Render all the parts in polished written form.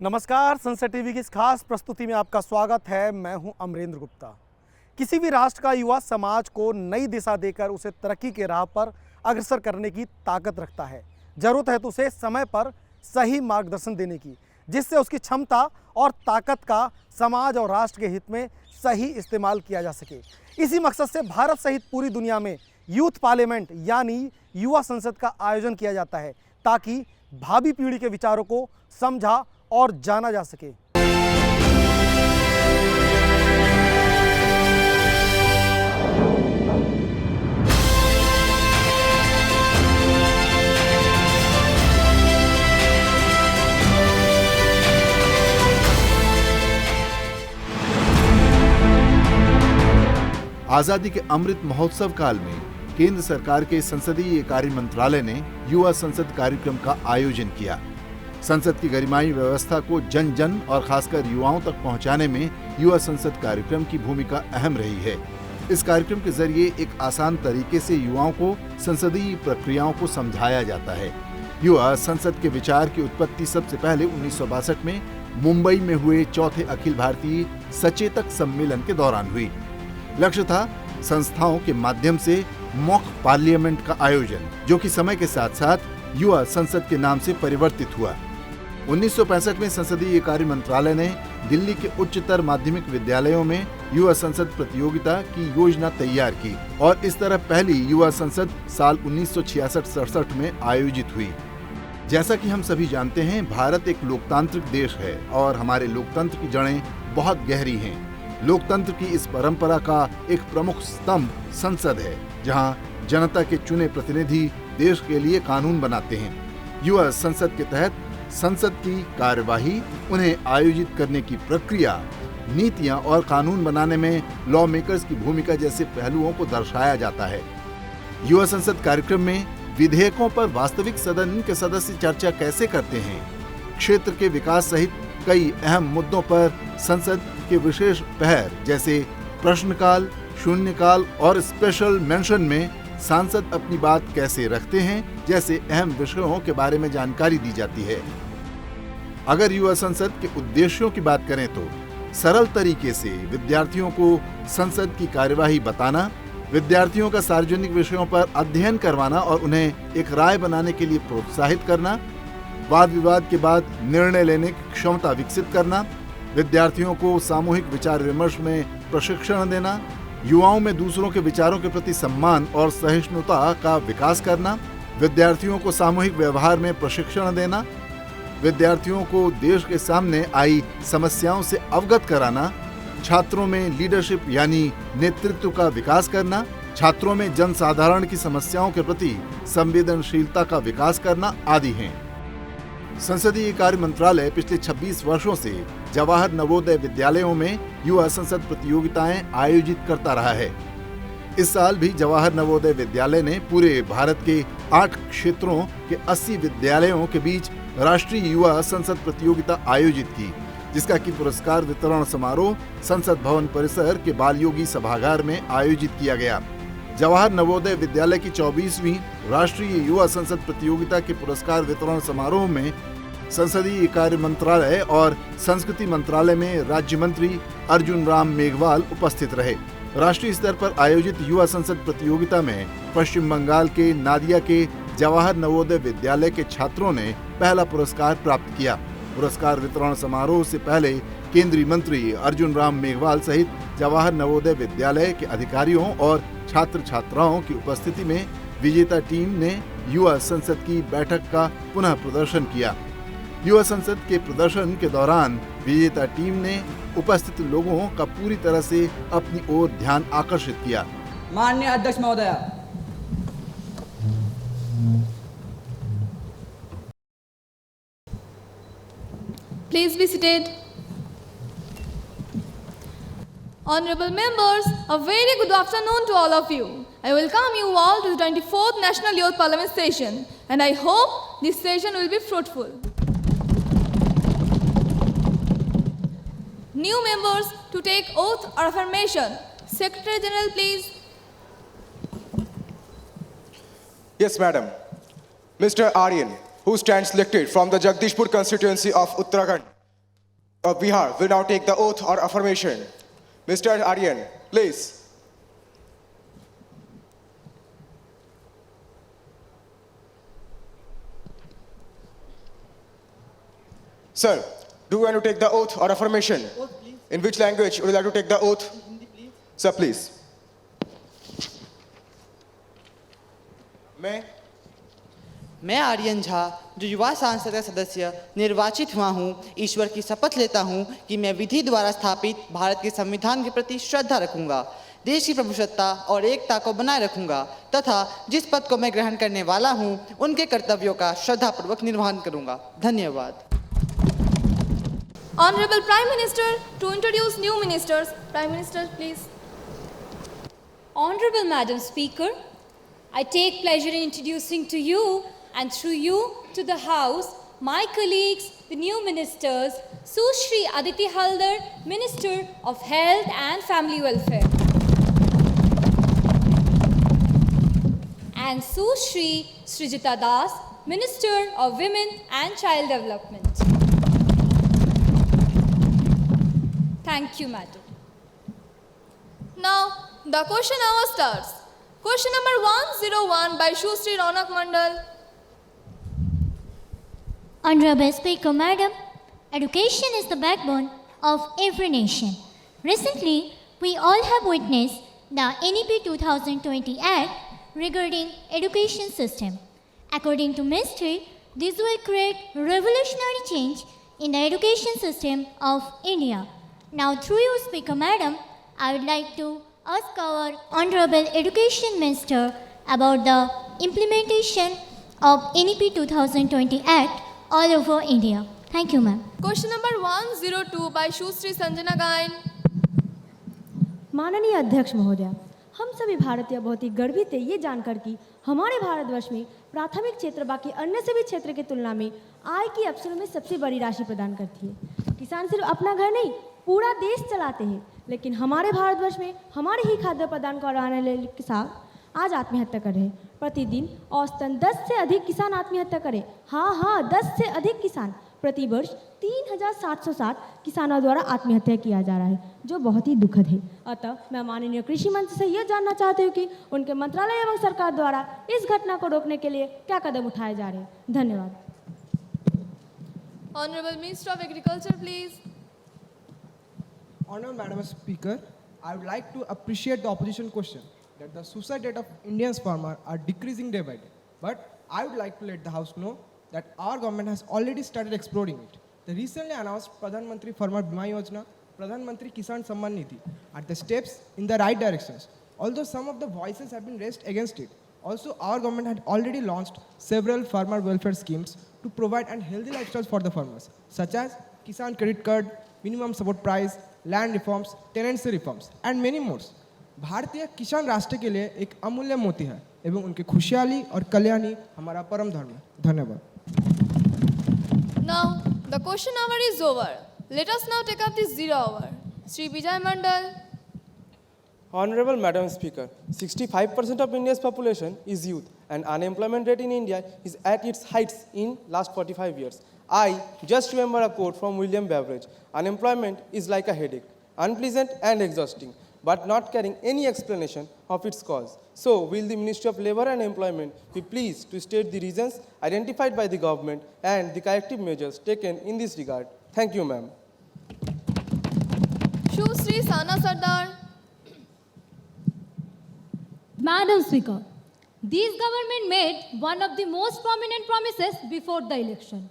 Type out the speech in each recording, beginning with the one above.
नमस्कार, संसद टीवी की इस खास प्रस्तुति में आपका स्वागत है। मैं हूं अमरेंद्र गुप्ता। किसी भी राष्ट्र का युवा समाज को नई दिशा देकर उसे तरक्की के राह पर अग्रसर करने की ताकत रखता है। जरूरत है तो उसे समय पर सही मार्गदर्शन देने की, जिससे उसकी क्षमता और ताकत का समाज और राष्ट्र के हित में सही इस्तेमाल किया जा सके। इसी मकसद से भारत सहित पूरी दुनिया में यूथ पार्लियामेंट यानी युवा संसद का आयोजन किया जाता है, ताकि भावी पीढ़ी के विचारों को समझा और जाना जा सके। आजादी के अमृत महोत्सव काल में केंद्र सरकार के संसदीय कार्य मंत्रालय ने युवा संसद कार्यक्रम का आयोजन किया। संसद की गरिमाई व्यवस्था को जन जन और खासकर युवाओं तक पहुंचाने में युवा संसद कार्यक्रम की भूमिका अहम रही है। इस कार्यक्रम के जरिए एक आसान तरीके से युवाओं को संसदीय प्रक्रियाओं को समझाया जाता है। युवा संसद के विचार की उत्पत्ति सबसे पहले 1962 में मुंबई में हुए चौथे अखिल भारतीय सचेतक सम्मेलन के दौरान हुई। लक्ष्य था संस्थाओं के माध्यम से मॉक पार्लियामेंट का आयोजन, जो कि समय के साथ साथ युवा संसद के नाम से परिवर्तित हुआ। 1965 में संसदीय कार्य मंत्रालय ने दिल्ली के उच्चतर माध्यमिक विद्यालयों में युवा संसद प्रतियोगिता की योजना तैयार की और इस तरह पहली युवा संसद साल 1966-67 में आयोजित हुई। जैसा कि हम सभी जानते हैं, भारत एक लोकतांत्रिक देश है और हमारे लोकतंत्र की जड़ें बहुत गहरी हैं। लोकतंत्र की इस परंपरा का एक प्रमुख स्तंभ संसद है, जहां जनता के चुने प्रतिनिधि देश के लिए कानून बनाते हैं। युवा संसद के तहत संसद की कार्यवाही, उन्हें आयोजित करने की प्रक्रिया, नीतियां और कानून बनाने में लॉ मेकर्स की भूमिका जैसे पहलुओं को दर्शाया जाता है। युवा संसद कार्यक्रम में विधेयकों पर वास्तविक सदन के सदस्य चर्चा कैसे करते हैं, क्षेत्र के विकास सहित कई अहम मुद्दों पर संसद के विशेष पहर जैसे प्रश्नकाल, शून्यकाल और स्पेशल मेंशन में सांसद अपनी बात कैसे रखते हैं जैसे अहम विषयों के बारे में जानकारी दी जाती है। अगर युवा संसद के उद्देश्यों की बात करें तो सरल तरीके से विद्यार्थियों को संसद की कार्यवाही बताना, विद्यार्थियों का सार्वजनिक विषयों पर अध्ययन करवाना और उन्हें एक राय बनाने के लिए प्रोत्साहित करना, वाद विवाद के बाद निर्णय लेने की क्षमता विकसित करना, विद्यार्थियों को सामूहिक विचार विमर्श में प्रशिक्षण देना, युवाओं में दूसरों के विचारों के प्रति सम्मान और सहिष्णुता का विकास करना, विद्यार्थियों को सामूहिक व्यवहार में प्रशिक्षण देना, विद्यार्थियों को देश के सामने आई समस्याओं से अवगत कराना, छात्रों में लीडरशिप यानी नेतृत्व का विकास करना, छात्रों में जनसाधारण की समस्याओं के प्रति संवेदनशीलता का विकास करना आदि हैं। संसदीय कार्य मंत्रालय पिछले 26 वर्षों से जवाहर नवोदय विद्यालयों में युवा संसद प्रतियोगिताएं आयोजित करता रहा है। इस साल भी जवाहर नवोदय विद्यालय ने पूरे भारत के 8 क्षेत्रों के 80 विद्यालयों के बीच राष्ट्रीय युवा संसद प्रतियोगिता आयोजित की, जिसका कि पुरस्कार वितरण समारोह संसद भवन परिसर के बाल योगी सभागार में आयोजित किया गया। जवाहर नवोदय विद्यालय की 24वीं राष्ट्रीय युवा संसद प्रतियोगिता के पुरस्कार वितरण समारोह में संसदीय कार्य मंत्रालय और संस्कृति मंत्रालय में राज्य मंत्री अर्जुन राम मेघवाल उपस्थित रहे। राष्ट्रीय स्तर पर आयोजित युवा संसद प्रतियोगिता में पश्चिम बंगाल के नादिया के जवाहर नवोदय विद्यालय के छात्रों ने पहला पुरस्कार प्राप्त किया। पुरस्कार वितरण समारोह से पहले केंद्रीय मंत्री अर्जुन राम मेघवाल सहित जवाहर नवोदय विद्यालय के अधिकारियों और छात्र छात्राओं की उपस्थिति में विजेता टीम ने युवा संसद की बैठक का पुनः प्रदर्शन किया। युवा संसद के प्रदर्शन के दौरान विजेता टीम ने उपस्थित लोगों का पूरी तरह से अपनी ओर ध्यान आकर्षित किया। माननीय अध्यक्ष महोदय, Please be seated. Honorable members, a very good afternoon to all of you. I welcome you all to the 24th National Youth Parliament session, and I hope this session will be fruitful. New members to take oath or affirmation. Secretary General, please. Yes, Madam. Mr. Aryan, who stands elected from the Jagdishpur constituency of Uttarakhand, of Bihar will now take the oath or affirmation. Mr. Aryan, please. Sir, do you want to take the oath or affirmation? Oath, please. In which language would you like to take the oath? Hindi, please. Sir, please. मैं आर्यन झा जो युवा सांसद का सदस्य निर्वाचित हुआ हूँ, ईश्वर की शपथ लेता हूँ कि मैं विधि द्वारा स्थापित भारत के संविधान के प्रति श्रद्धा रखूंगा, देश की प्रभुसत्ता और एकता को बनाए रखूंगा तथा जिस पद को मैं ग्रहण करने वाला हूँ उनके कर्तव्यों का श्रद्धापूर्वक निर्वहन करूंगा। धन्यवाद। Honorable Prime Minister to introduce new ministers. Prime Minister, please. Honorable Madam Speaker, I take pleasure in introducing to you and through you to the House my colleagues, the new ministers, Sushri Aditi Haldar, Minister of Health and Family Welfare, and Sushri Srijita Das, Minister of Women and Child Development. Thank you, Madam. Now, the question hour starts. Question number 101 by Shusri Ronak Mandal. Honorable Speaker, Madam, education is the backbone of every nation. Recently, we all have witnessed the NEP 2020 Act regarding education system. According to Ministry, this will create revolutionary change in the education system of India. Now, through you, Speaker, Madam, I would like to ask our Honorable Education Minister about the implementation of NEP 2020 Act all over India. Thank you, ma'am. Question number 102 by Shusri Sanjana Gain. माननीय अध्यक्ष महोदय, हम सभी भारतीय बहुत ही गर्वित है ये जानकर कि हमारे भारतवर्ष में प्राथमिक क्षेत्र बाकी अन्य सभी क्षेत्र की तुलना में आय की अवसरों में सबसे बड़ी राशि प्रदान करती है। किसान सिर्फ अपना घर नहीं पूरा देश चलाते हैं, लेकिन हमारे भारतवर्ष में हमारे ही खाद्य प्रदान कराने वाले किसान आज आत्महत्या कर रहे हैं। प्रतिदिन औसतन 10 से अधिक किसान आत्महत्या करें। हाँ, 10 से अधिक किसान प्रतिवर्ष 3,760 किसानों द्वारा आत्महत्या किया जा रहा है, जो बहुत ही दुखद है। अतः मैं माननीय कृषि मंत्री से यह जानना चाहती हूँ कि उनके मंत्रालय एवं सरकार द्वारा इस घटना को रोकने के लिए क्या कदम उठाए जा रहे हैं। धन्यवाद। Honorable Minister of Agriculture, please. Honorable Madam Speaker, I would like to appreciate the opposition question that the suicide rate of Indian farmers are decreasing day by day. But I would like to let the House know that our government has already started exploring it. The recently announced Pradhan Mantri Farmer Bima Yojana, Pradhan Mantri Kisan Samman Nidhi are the steps in the right directions, although some of the voices have been raised against it. Also, our government had already launched several farmer welfare schemes to provide a healthy lifestyle for the farmers, such as Kisan Credit Card, Minimum Support Price, Land Reforms, Tenancy Reforms, and many more. भारतीय किसान राष्ट्र के लिए एक अमूल्य मोती है एवं उनकी खुशहाली और कल्याणी हमारा परम धर्म है। धन्यवाद। Now, the question hour is over. Let us now take up the 0 hour. Sri Vijay Mandal. Honorable Madam Speaker, 65% of India's population is youth and unemployment rate in India is at its heights in last 45 years. I just remember a quote from William Beveridge, unemployment is like a headache, unpleasant and exhausting, but not carrying any explanation of its cause. So, will the Ministry of Labour and Employment be pleased to state the reasons identified by the government and the corrective measures taken in this regard? Thank you, ma'am. Shusri Sana Sardar. Madam Speaker, this government made one of the most prominent promises before the election.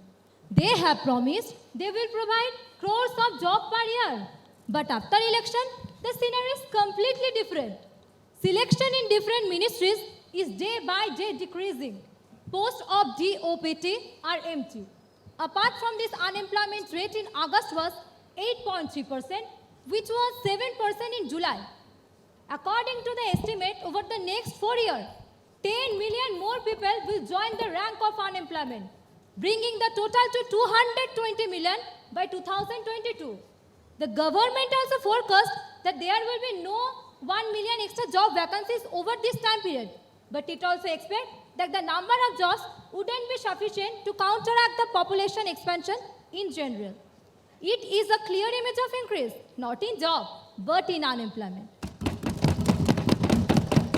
They have promised they will provide crores of jobs per year. But after election, the scenario is completely different. Selection in different ministries is day by day decreasing. Posts of DOPT are empty. Apart from this, unemployment rate in August was 8.3%, which was 7% in July. According to the estimate, over the next 4 years, 10 million more people will join the rank of unemployment, bringing the total to 220 million by 2022. The government also forecast that there will be no 1 million extra job vacancies over this time period. But it also expects that the number of jobs wouldn't be sufficient to counteract the population expansion in general. it is a clear image of increase, not in job, but in unemployment.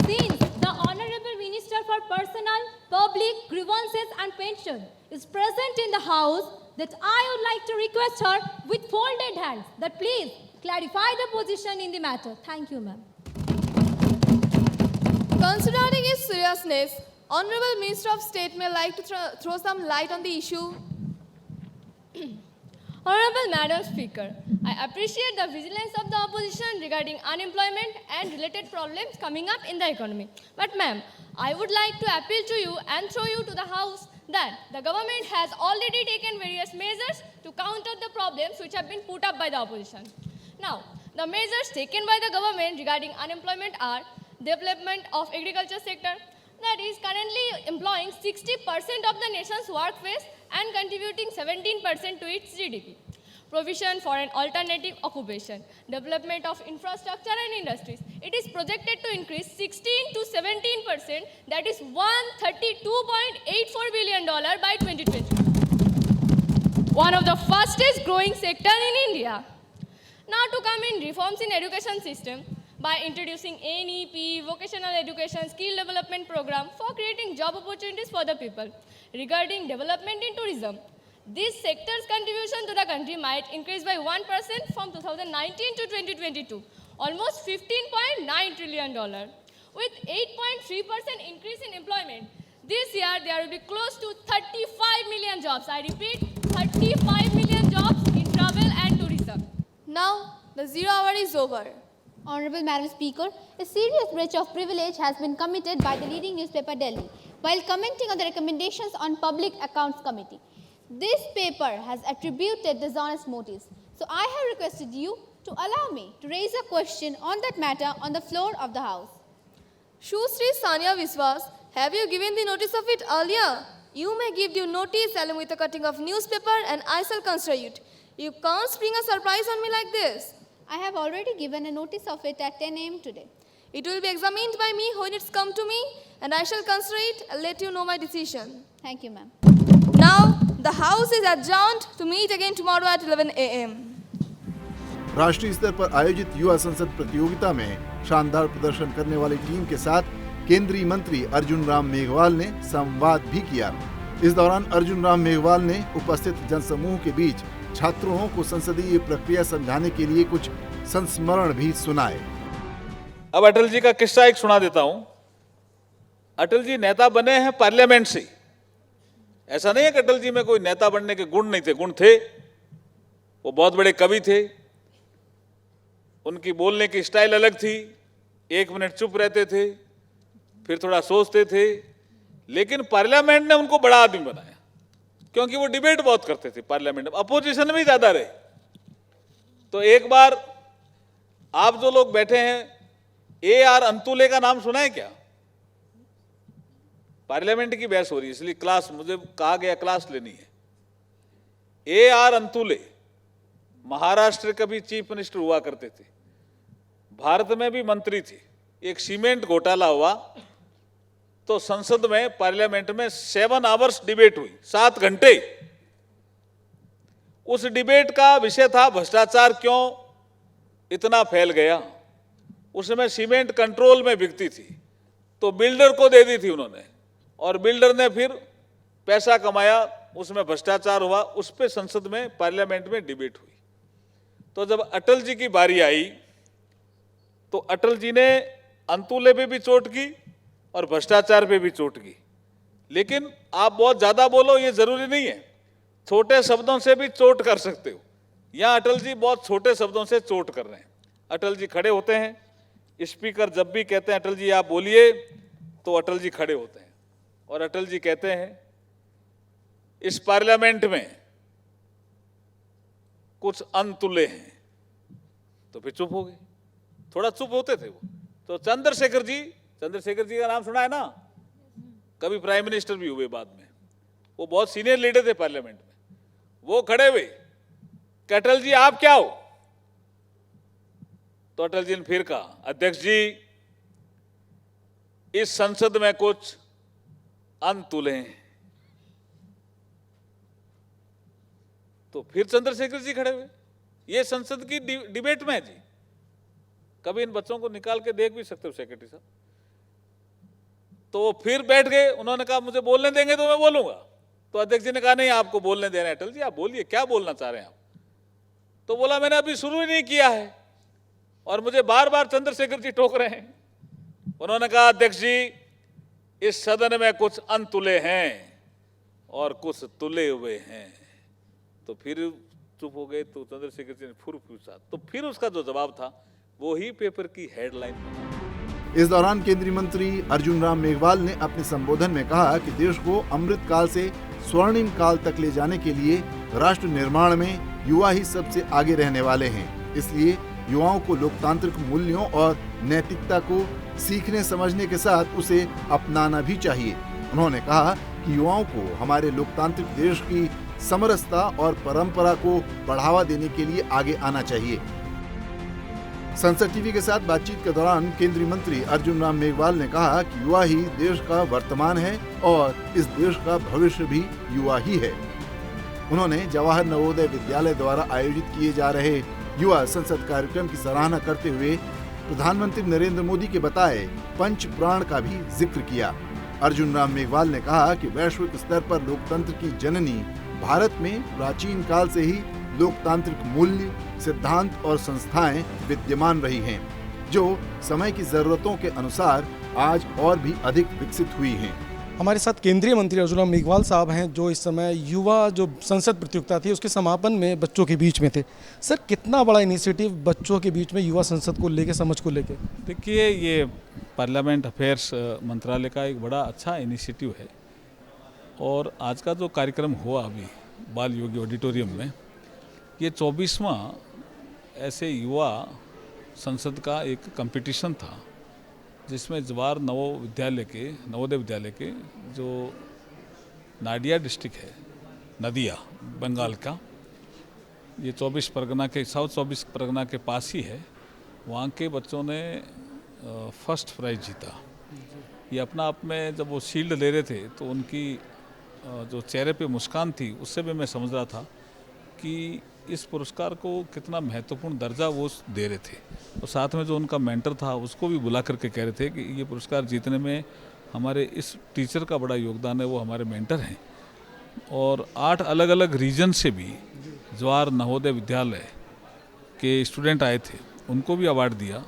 Since the Honorable Minister for Personal, Public Grievances and Pension is present in the House, that I would like to request her with folded hands that please clarify the position in the matter. Thank you, ma'am. Considering its seriousness, Honorable Minister of State may like to throw some light on the issue. Honorable Madam Speaker, I appreciate the vigilance of the opposition regarding unemployment and related problems coming up in the economy. But ma'am, I would like to appeal to you and throw you to the House that the government has already taken various measures to counter the problems which have been put up by the opposition. Now, the measures taken by the government regarding unemployment are development of agriculture sector, that is currently employing 60% of the nation's workforce and contributing 17% to its GDP. Provision for an alternative occupation, development of infrastructure and industries. It is projected to increase 16 to 17%, that is $132.84 billion by 2020. One of the fastest growing sector in India. Now to come in reforms in education system by introducing NEP, vocational education, skill development program for creating job opportunities for the people. Regarding development in tourism, this sector's contribution to the country might increase by 1% from 2019 to 2022, almost $15.9 trillion. With 8.3% increase in employment, this year there will be close to 35 million jobs. I repeat, 35 million jobs in travel and tourism. Now, the 0 hour is over. Honorable Madam Speaker, a serious breach of privilege has been committed by the leading newspaper Delhi while commenting on the recommendations on Public Accounts Committee. This paper has attributed dishonest motives. So I have requested you to allow me to raise a question on that matter on the floor of the House. Shusri Sanya Viswas, have you given the notice of it earlier? You may give due notice along with a cutting of newspaper and I shall consider it. You can't spring a surprise on me like this. I have already given a notice of it at 10 a.m. today. It will be examined by me when it's come to me and I shall consider it and let you know my decision. Thank you, ma'am. Now, the House is adjourned to meet again tomorrow at 11 a.m. राष्ट्रीय स्तर पर आयोजित युवा संसद प्रतियोगिता में शानदार प्रदर्शन करने वाली टीम के साथ केंद्रीय मंत्री अर्जुन राम मेघवाल ने संवाद भी किया। इस दौरान अर्जुन राम मेघवाल ने उपस्थित जनसमूह के बीच छात्रों को संसदीय प्रक्रिया समझाने के लिए कुछ संस्मरण भी सुनाए। अब अटल जी का किस्सा एक सुना देता हूं। अटल जी नेता बने हैं पार्लियामेंट से। ऐसा नहीं है कि अटल जी में कोई नेता बनने के गुण नहीं थे, गुण थे। वो बहुत बड़े कवि थे, उनकी बोलने की स्टाइल अलग थी, 1 मिनट चुप रहते थे, फिर थोड़ा सोचते थे, लेकिन पार्लियामेंट ने उनको बड़ा आदमी बनाया क्योंकि वो डिबेट बहुत करते थे पार्लियामेंट में, अपोजिशन में ज्यादा रहे। तो एक बार आप जो लोग बैठे हैं, AR अंतुले का नाम सुना है क्या? पार्लियामेंट की बहस हो रही है इसलिए क्लास, मुझे कहा गया क्लास लेनी है। AR अंतुले महाराष्ट्र के भी चीफ मिनिस्टर हुआ करते थे, भारत में भी मंत्री थे। एक सीमेंट घोटाला हुआ तो संसद में, पार्लियामेंट में 7 आवर्स डिबेट हुई, 7 घंटे। उस डिबेट का विषय था भ्रष्टाचार क्यों इतना फैल गया। उसमें सीमेंट कंट्रोल में बिकती थी तो बिल्डर को दे दी थी उन्होंने, और बिल्डर ने फिर पैसा कमाया, उसमें भ्रष्टाचार हुआ। उस पे संसद में, पार्लियामेंट में डिबेट हुई। तो जब अटल जी की बारी आई तो अटल जी ने अंतुले पे भी चोट की और भ्रष्टाचार पे भी चोट की। लेकिन आप बहुत ज्यादा बोलो ये जरूरी नहीं है, छोटे शब्दों से भी चोट कर सकते हो। यहां अटल जी बहुत छोटे शब्दों से चोट कर रहे हैं। अटल जी खड़े होते हैं, स्पीकर जब भी कहते हैं अटल जी आप बोलिए तो अटल जी खड़े होते हैं और अटल जी कहते हैं इस पार्लियामेंट में कुछ अनतुले हैं, तो फिर चुप हो गए, थोड़ा चुप होते थे वो। तो चंद्रशेखर जी का नाम सुना है ना, कभी प्राइम मिनिस्टर भी हुए बाद में, वो बहुत सीनियर लीडर थे पार्लियामेंट में। वो खड़े हुए कि अटल जी आप क्या हो? तो अटल जी ने फिर कहा अध्यक्ष जी इस संसद में कुछ अनतुले हैं। तो तो फिर चंद्रशेखर जी खड़े हुए, ये संसद की डिबेट में है जी, कभी इन बच्चों को निकाल के देख भी सकते हो सेक्रेटरी साहब। तो वो फिर बैठ गए, उन्होंने कहा मुझे बोलने देंगे तो मैं बोलूंगा। तो अध्यक्ष जी ने कहा नहीं आपको बोलने दे रहे हैं, अटल जी आप बोलिए क्या बोलना चाह रहे हैं आप। तो बोला मैंने अभी शुरू ही नहीं किया है और मुझे बार बार चंद्रशेखर जी टोक रहे हैं। उन्होंने कहा अध्यक्ष जी इस सदन में कुछ अनतुले हैं और कुछ तुले हुए हैं। तो फिर चुप हो गए। तो चंद्रशेखर जी ने फिर पूछा, तो फिर उसका जो जवाब था वो ही पेपर की हेडलाइन बना। इस दौरान केंद्रीय मंत्री अर्जुन राम मेघवाल ने अपने संबोधन में कहा कि देश को अमृत काल से स्वर्णिम काल तक ले जाने के लिए राष्ट्र निर्माण में युवा ही सबसे आगे रहने वाले हैं। इसलिए युवाओं को लोकतांत्रिक मूल्यों और नैतिकता को सीखने समझने के साथ उसे अपनाना भी चाहिए। उन्होंने कहा कि युवाओं को हमारे लोकतांत्रिक देश की समरसता और परंपरा को बढ़ावा देने के लिए आगे आना चाहिए। संसद टीवी के साथ बातचीत के दौरान केंद्रीय मंत्री अर्जुन राम मेघवाल ने कहा कि युवा ही देश का वर्तमान है और इस देश का भविष्य भी युवा ही है। उन्होंने जवाहर नवोदय विद्यालय द्वारा आयोजित किए जा रहे युवा संसद कार्यक्रम की सराहना करते हुए प्रधानमंत्री नरेंद्र मोदी के बताए पंच प्राण का भी जिक्र किया। अर्जुन राम मेघवाल ने कहा कि वैश्विक स्तर पर लोकतंत्र की जननी भारत में प्राचीन काल से ही लोकतांत्रिक मूल्य, सिद्धांत और संस्थाएं विद्यमान रही हैं, जो समय की जरूरतों के अनुसार आज और भी अधिक विकसित हुई हैं। हमारे साथ केंद्रीय मंत्री अर्जुन राम मेघवाल साहब हैं, जो इस समय युवा जो संसद प्रतियोगिता थी उसके समापन में बच्चों के बीच में थे। सर कितना बड़ा इनिशिएटिव बच्चों के बीच में युवा संसद को लेके, समझ को लेके? देखिए ये पार्लियामेंट अफेयर्स मंत्रालय का एक बड़ा अच्छा इनिशिएटिव है और आज का जो कार्यक्रम हुआ अभी बाल योगी ऑडिटोरियम में, ये 24वां ऐसे युवा संसद का एक कंपटीशन था जिसमें जवाहर नवोदय विद्यालय के जो नाडिया डिस्ट्रिक्ट है, नदिया बंगाल का, ये 24 परगना के साउथ 24 परगना के पास ही है, वहाँ के बच्चों ने फर्स्ट प्राइज जीता। ये अपना आप में जब वो शील्ड ले रहे थे तो उनकी जो चेहरे पे मुस्कान थी उससे भी मैं समझ रहा था कि इस पुरस्कार को कितना महत्वपूर्ण दर्जा वो दे रहे थे। और साथ में जो उनका मेंटर था उसको भी बुला करके कह रहे थे कि ये पुरस्कार जीतने में हमारे इस टीचर का बड़ा योगदान है, वो हमारे मेंटर हैं। और 8 अलग अलग रीजन से भी जवाहर नवोदय विद्यालय के स्टूडेंट आए थे, उनको भी अवार्ड दिया।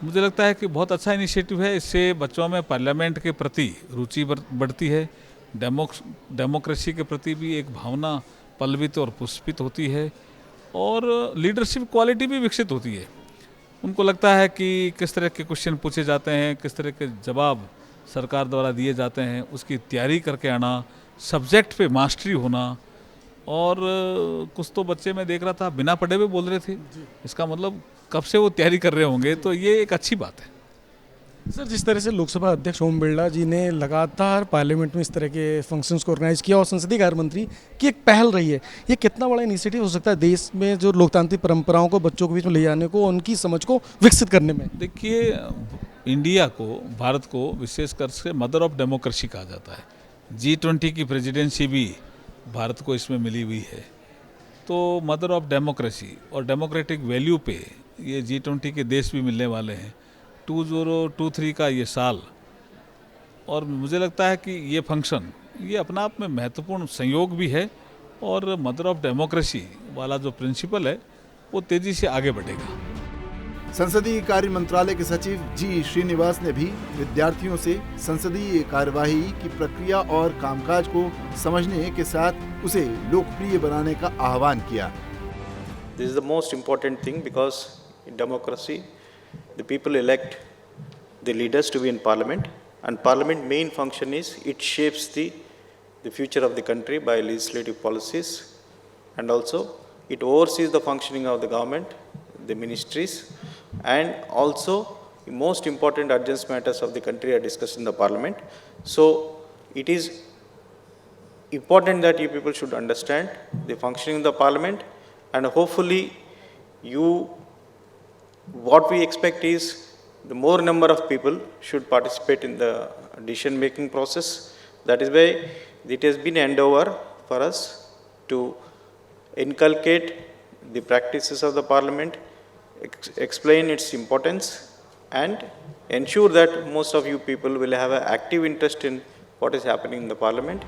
मुझे लगता है कि बहुत अच्छा इनिशिएटिव है। इससे बच्चों में पार्लियामेंट के प्रति रुचि बढ़ती है, डेमोक्रेसी के प्रति भी एक भावना पल्लवित और पुष्पित होती है और लीडरशिप क्वालिटी भी विकसित होती है। उनको लगता है कि किस तरह के क्वेश्चन पूछे जाते हैं, किस तरह के जवाब सरकार द्वारा दिए जाते हैं, उसकी तैयारी करके आना, सब्जेक्ट पे मास्टरी होना। और कुछ तो बच्चे मैं देख रहा था बिना पढ़े हुए बोल रहे थे, इसका मतलब कब से वो तैयारी कर रहे होंगे, तो ये एक अच्छी बात है। सर जिस तरह से लोकसभा अध्यक्ष ओम बिरला जी ने लगातार पार्लियामेंट में इस तरह के फंक्शंस को ऑर्गेनाइज किया और संसदीय कार्य मंत्री की एक पहल रही है, ये कितना बड़ा इनिशिएटिव हो सकता है देश में जो लोकतांत्रिक परंपराओं को बच्चों के बीच में ले जाने को, उनकी समझ को विकसित करने में? देखिए इंडिया को, भारत को विशेषकर से मदर ऑफ डेमोक्रेसी कहा जाता है। G20 की प्रेसिडेंसी भी भारत को इसमें मिली हुई है। तो मदर ऑफ डेमोक्रेसी और डेमोक्रेटिक वैल्यू पे ये G20 के देश भी मिलने वाले हैं। 2023 का ये साल, और मुझे लगता है कि ये फंक्शन ये अपना आप में महत्वपूर्ण संयोग भी है और मदर ऑफ डेमोक्रेसी वाला जो प्रिंसिपल है वो तेजी से आगे बढ़ेगा। संसदीय कार्य मंत्रालय के सचिव जी श्रीनिवास ने भी विद्यार्थियों से संसदीय कार्यवाही की प्रक्रिया और कामकाज को समझने के साथ उसे लोकप्रिय बनाने का आह्वान किया। This is the most important thing because in democracy the people elect the leaders to be in parliament, and parliament main function is it shapes the future of the country by legislative policies, and also it oversees the functioning of the government, the ministries, and also the most important urgent matters of the country are discussed in the parliament. So it is important that you people should understand the functioning of the parliament, and hopefully what we expect is the more number of people should participate in the decision making process. That is why it has been an endeavor for us to inculcate the practices of the parliament, explain its importance, and ensure that most of you people will have an active interest in what is happening in the parliament.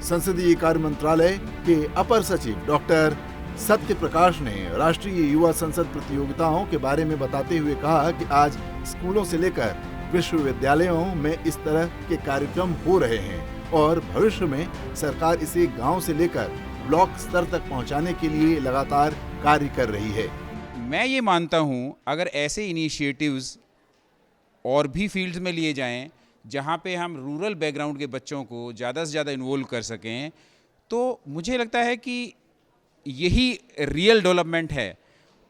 संसदीय कार्य मंत्रालय के अपर सचिव doctor Satya Prakash ने राष्ट्रीय युवा संसद प्रतियोगिताओं के बारे में बताते हुए कहा कि आज स्कूलों से लेकर विश्वविद्यालयों में इस तरह के कार्यक्रम हो रहे हैं और भविष्य में सरकार इसे गांव से लेकर ब्लॉक स्तर तक पहुंचाने के लिए लगातार कार्य कर रही है। मैं ये मानता हूँ अगर ऐसे इनिशिएटिव्स और भी फील्ड्स में लिए जाएं जहाँ पे हम रूरल बैकग्राउंड के बच्चों को ज़्यादा से ज़्यादा इन्वॉल्व कर सकें, तो मुझे लगता है कि यही रियल डेवलपमेंट है।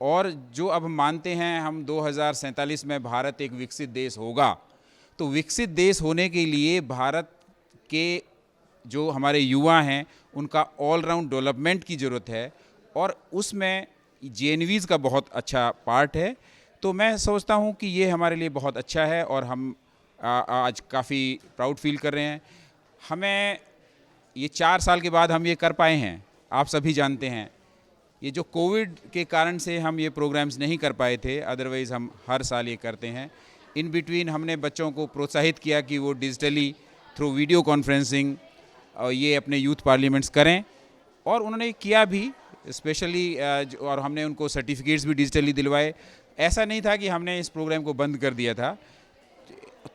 और जो अब हम मानते हैं हम 2047 में भारत एक विकसित देश होगा, तो विकसित देश होने के लिए भारत के जो हमारे युवा हैं उनका ऑल राउंड डेवलपमेंट की ज़रूरत है और उसमें JNVs का बहुत अच्छा पार्ट है। तो मैं सोचता हूँ कि ये हमारे लिए बहुत अच्छा है और हम आज काफ़ी प्राउड फील कर रहे हैं। हमें ये 4 साल के बाद हम ये कर पाए हैं। आप सभी जानते हैं ये जो कोविड के कारण से हम ये प्रोग्राम्स नहीं कर पाए थे, अदरवाइज़ हम हर साल ये करते हैं। इन बिटवीन हमने बच्चों को प्रोत्साहित किया कि वो डिजिटली थ्रू वीडियो कॉन्फ्रेंसिंग ये अपने यूथ पार्लियामेंट्स करें और उन्होंने किया भी स्पेशली, और हमने उनको सर्टिफिकेट्स भी डिजिटली दिलवाए। ऐसा नहीं था कि हमने इस प्रोग्राम को बंद कर दिया था।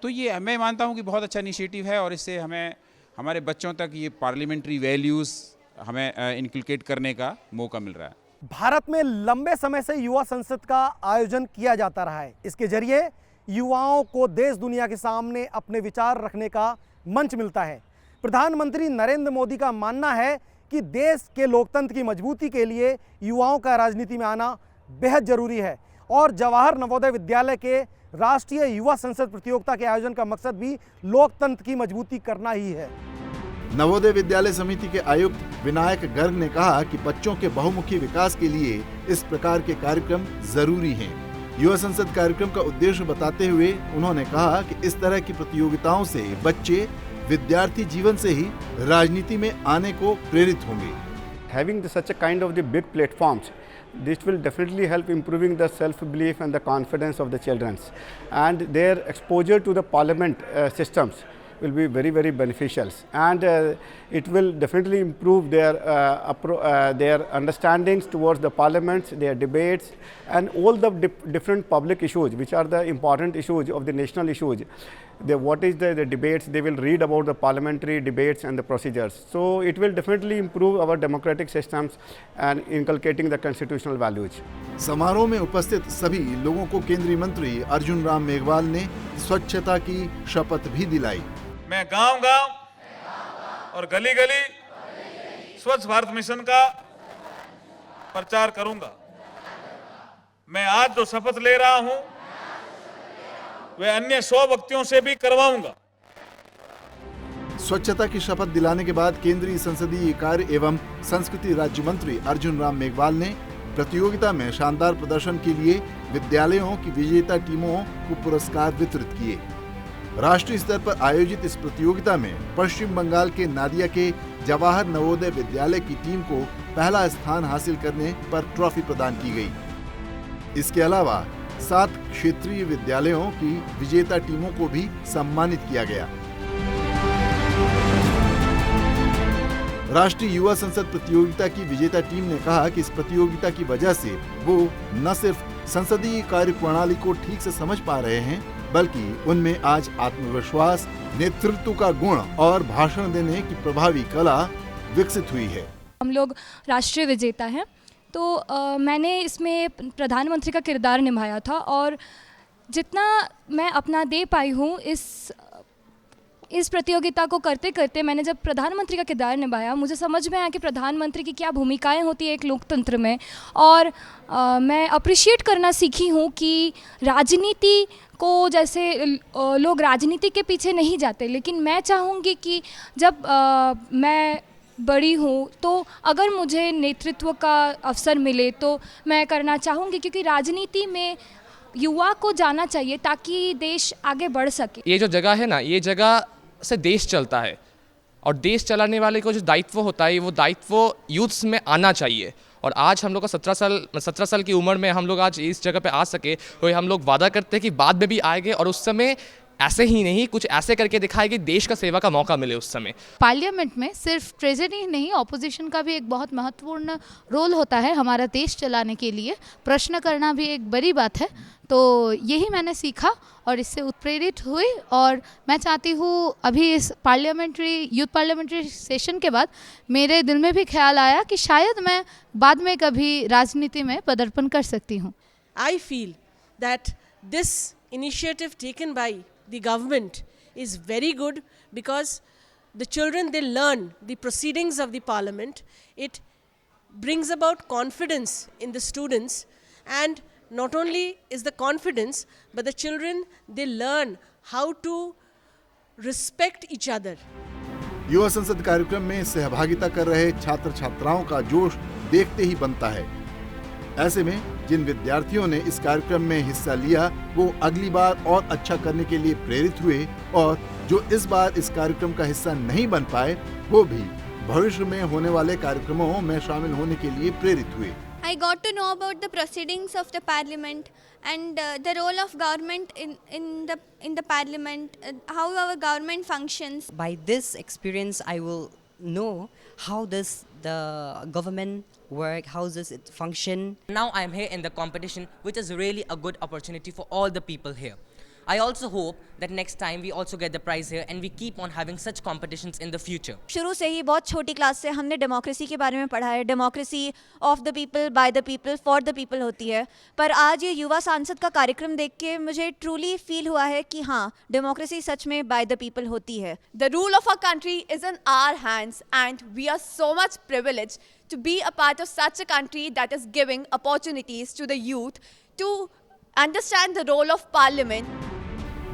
तो ये मैं मानता हूँ कि बहुत अच्छा इनिशिएटिव है और इससे हमें हमारे बच्चों तक ये पार्लियामेंट्री वैल्यूज़ हमें इनकलकेट करने का मौका मिल रहा है। भारत में लंबे समय से युवा संसद का आयोजन किया जाता रहा है। इसके जरिए युवाओं को देश दुनिया के सामने अपने विचार रखने का मंच मिलता है। प्रधानमंत्री नरेंद्र मोदी का मानना है कि देश के लोकतंत्र की मजबूती के लिए युवाओं का राजनीति में आना बेहद जरूरी है और जवाहर नवोदय विद्यालय के राष्ट्रीय युवा संसद प्रतियोगिता के आयोजन का मकसद भी लोकतंत्र की मजबूती करना ही है। नवोदय विद्यालय समिति के आयुक्त विनायक गर्ग ने कहा कि बच्चों के बहुमुखी विकास के लिए इस प्रकार के कार्यक्रम जरूरी हैं। युवा संसद कार्यक्रम का उद्देश्य बताते हुए उन्होंने कहा कि इस तरह की प्रतियोगिताओं से बच्चे विद्यार्थी जीवन से ही राजनीति में आने को प्रेरित होंगे। Having such a kind of the big platforms, this will definitely help improving the self-belief and the confidence of the children, and their exposure to the parliament systems will be very, very beneficial, and it will definitely improve their understandings towards the parliaments, their debates, and all the different public issues which are the important issues of the national issues. What is the debates, they will read about the parliamentary debates and the procedures. So it will definitely improve our democratic systems and inculcating the constitutional values. समारोह में उपस्थित सभी लोगों को केंद्रीय मंत्री अर्जुन राम मेघवाल ने स्वच्छता की शपथ भी दिलाई। मैं गांव-गांव और गली-गली स्वच्छ भारत मिशन का प्रचार करूंगा। मैं आज जो शपथ ले रहा हूं वे अन्य 100 व्यक्तियों से भी करवाऊंगा। स्वच्छता की शपथ दिलाने के बाद केंद्रीय संसदीय कार्य एवं संस्कृति राज्य मंत्री अर्जुन राम मेघवाल ने प्रतियोगिता में शानदार प्रदर्शन के लिए विद्यालयों की विजेता टीमों को पुरस्कार वितरित किए। राष्ट्रीय स्तर पर आयोजित इस प्रतियोगिता में पश्चिम बंगाल के नादिया के जवाहर नवोदय विद्यालय की टीम को पहला स्थान हासिल करने पर ट्रॉफी प्रदान की गई। इसके अलावा 7 क्षेत्रीय विद्यालयों की विजेता टीमों को भी सम्मानित किया गया। राष्ट्रीय युवा संसद प्रतियोगिता की विजेता टीम ने कहा कि इस प्रतियोगिता की वजह से वो न सिर्फ संसदीय कार्य प्रणाली को ठीक से समझ पा रहे हैं, बल्कि उनमें आज आत्मविश्वास, नेतृत्व का गुण और भाषण देने की प्रभावी कला विकसित हुई है। हम लोग राष्ट्रीय विजेता हैं, तो मैंने इसमें प्रधानमंत्री का किरदार निभाया था और जितना मैं अपना दे पाई हूँ इस प्रतियोगिता को करते करते मैंने जब प्रधानमंत्री का किरदार निभाया, मुझे समझ में आया कि प्रधानमंत्री की क्या भूमिकाएं होती है एक लोकतंत्र में। और मैं अप्रिशिएट करना सीखी हूँ कि राजनीति को, जैसे लोग राजनीति के पीछे नहीं जाते, लेकिन मैं चाहूँगी कि जब मैं बड़ी हूँ तो अगर मुझे नेतृत्व का अवसर मिले तो मैं करना चाहूँगी, क्योंकि राजनीति में युवा को जाना चाहिए ताकि देश आगे बढ़ सके। ये जो जगह है ना, ये जगह से देश चलता है। और देश चलाने वाले को जो दायित्व होता है वो दायित्व यूथ्स में आना चाहिए। और आज हम लोग का 17 साल की उम्र में हम लोग आज इस जगह पे आ सके, तो हम लोग वादा करते हैं कि बाद में भी आएंगे और उस समय ऐसे ही नहीं, कुछ ऐसे करके दिखाएंगे, देश का सेवा का मौका मिले उस समय। पार्लियामेंट में सिर्फ प्रेजेंट ही नहीं, ऑपोजिशन का भी एक बहुत महत्वपूर्ण रोल होता है हमारा देश चलाने के लिए। प्रश्न करना भी एक बड़ी बात है, तो यही मैंने सीखा और इससे उत्प्रेरित हुई। और मैं चाहती हूँ अभी इस यूथ पार्लियामेंट्री सेशन के बाद मेरे दिल में भी ख्याल आया कि शायद मैं बाद में कभी राजनीति में पदार्पण कर सकती हूँ। I feel that this initiative taken by the government is very good because the children, they learn the proceedings of the parliament. It brings about confidence in the students, and not only is the confidence, but the children, they learn how to respect each other. युवा संसद कार्यक्रम में सहभागिता कर रहे छात्र छात्राओं का जोश देखते ही बनता है। ऐसे में जिन विद्यार्थियों ने इस कार्यक्रम में हिस्सा लिया वो अगली बार और अच्छा करने के लिए प्रेरित हुए, और जो इस बार इस कार्यक्रम का हिस्सा नहीं बन पाए वो भी भविष्य में होने वाले कार्यक्रमों में शामिल होने के लिए प्रेरित हुए। I got to know about the proceedings of the parliament and the role of government in the parliament, how our government functions. By this experience, I will know how does the government work, how does it function. Now I am here in the competition, which is really a good opportunity for all the people here. I also hope that next time we also get the prize here and we keep on having such competitions in the future. शुरू से ही बहुत छोटी class से हमने democracy के बारे में पढ़ा है। Democracy of the people, by the people, for the people होती है। पर आज ये युवा सांसद का कार्यक्रम देख के मुझे ट्रूली फील हुआ है कि हाँ, डेमोक्रेसी सच में बाय द पीपल होती है। The rule of our country is in our hands and we are so much privileged to be a part of such a country that is giving opportunities to the youth to understand the role of parliament.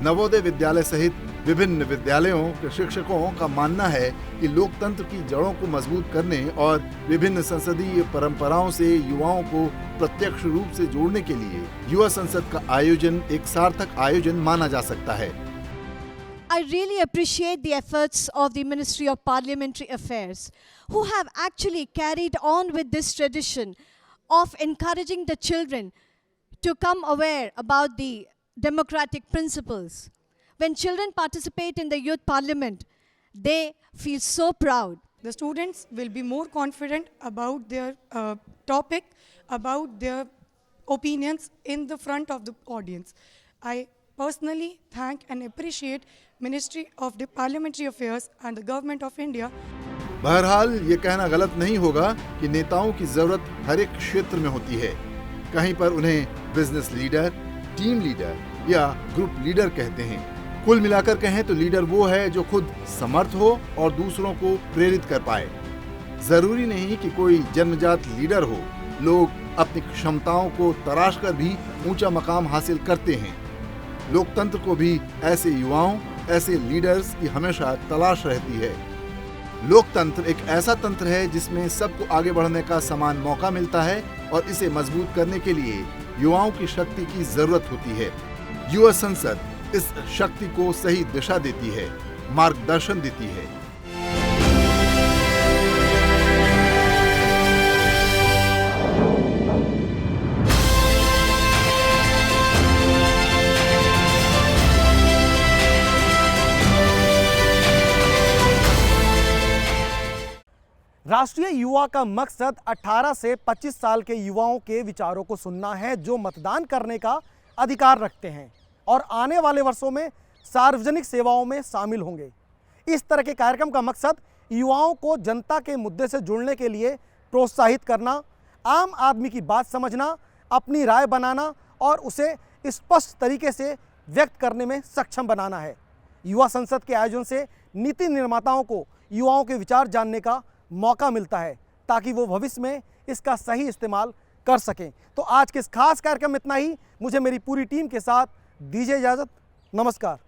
Navodaya Vidyalaya सहित विभिन्न विद्यालयों के शिक्षकों का मानना है कि लोकतंत्र की जड़ों को मजबूत करने और विभिन्न संसदीय परंपराओं से युवाओं को प्रत्यक्ष रूप से जोड़ने के लिए युवा संसद का आयोजन एक सार्थक आयोजन माना जा सकता है। I really appreciate the efforts of the Ministry of Parliamentary Affairs, who have actually carried on with this tradition of encouraging the children to come aware about the democratic principles. When children participate in the youth parliament, they feel so proud. The students will be more confident about their topic, about their opinions in the front of the audience. I personally thank and appreciate Ministry of the Parliamentary Affairs and the Government of India. बहरहाल ये कहना गलत नहीं होगा कि नेताओं की जरूरत हर एक क्षेत्र में होती है। कहीं पर उन्हें बिजनेस लीडर, टीम लीडर या ग्रुप लीडर कहते हैं। कुल मिलाकर कहें तो लीडर वो है जो खुद समर्थ हो और दूसरों को प्रेरित कर पाए। जरूरी नहीं कि कोई जन्मजात लीडर हो, लोग अपनी क्षमताओं को तराश कर भी ऊंचा मकाम हासिल करते हैं। लोकतंत्र को भी ऐसे युवाओं, ऐसे लीडर्स की हमेशा तलाश रहती है। लोकतंत्र एक ऐसा तंत्र है जिसमें सबको आगे बढ़ने का समान मौका मिलता है और इसे मजबूत करने के लिए युवाओं की शक्ति की जरूरत होती है। युवा संसद इस शक्ति को सही दिशा देती है, मार्गदर्शन देती है। राष्ट्रीय युवा का मकसद 18 से 25 साल के युवाओं के विचारों को सुनना है, जो मतदान करने का अधिकार रखते हैं और आने वाले वर्षों में सार्वजनिक सेवाओं में शामिल होंगे। इस तरह के कार्यक्रम का मकसद युवाओं को जनता के मुद्दे से जुड़ने के लिए प्रोत्साहित करना, आम आदमी की बात समझना, अपनी राय बनाना और उसे स्पष्ट तरीके से व्यक्त करने में सक्षम बनाना है। युवा संसद के आयोजन से नीति निर्माताओं को युवाओं के विचार जानने का मौका मिलता है ताकि वो भविष्य में इसका सही इस्तेमाल कर सकें। तो आज के इस खास कार्यक्रम में इतना ही। मुझे मेरी पूरी टीम के साथ दीजिए इजाज़त। नमस्कार।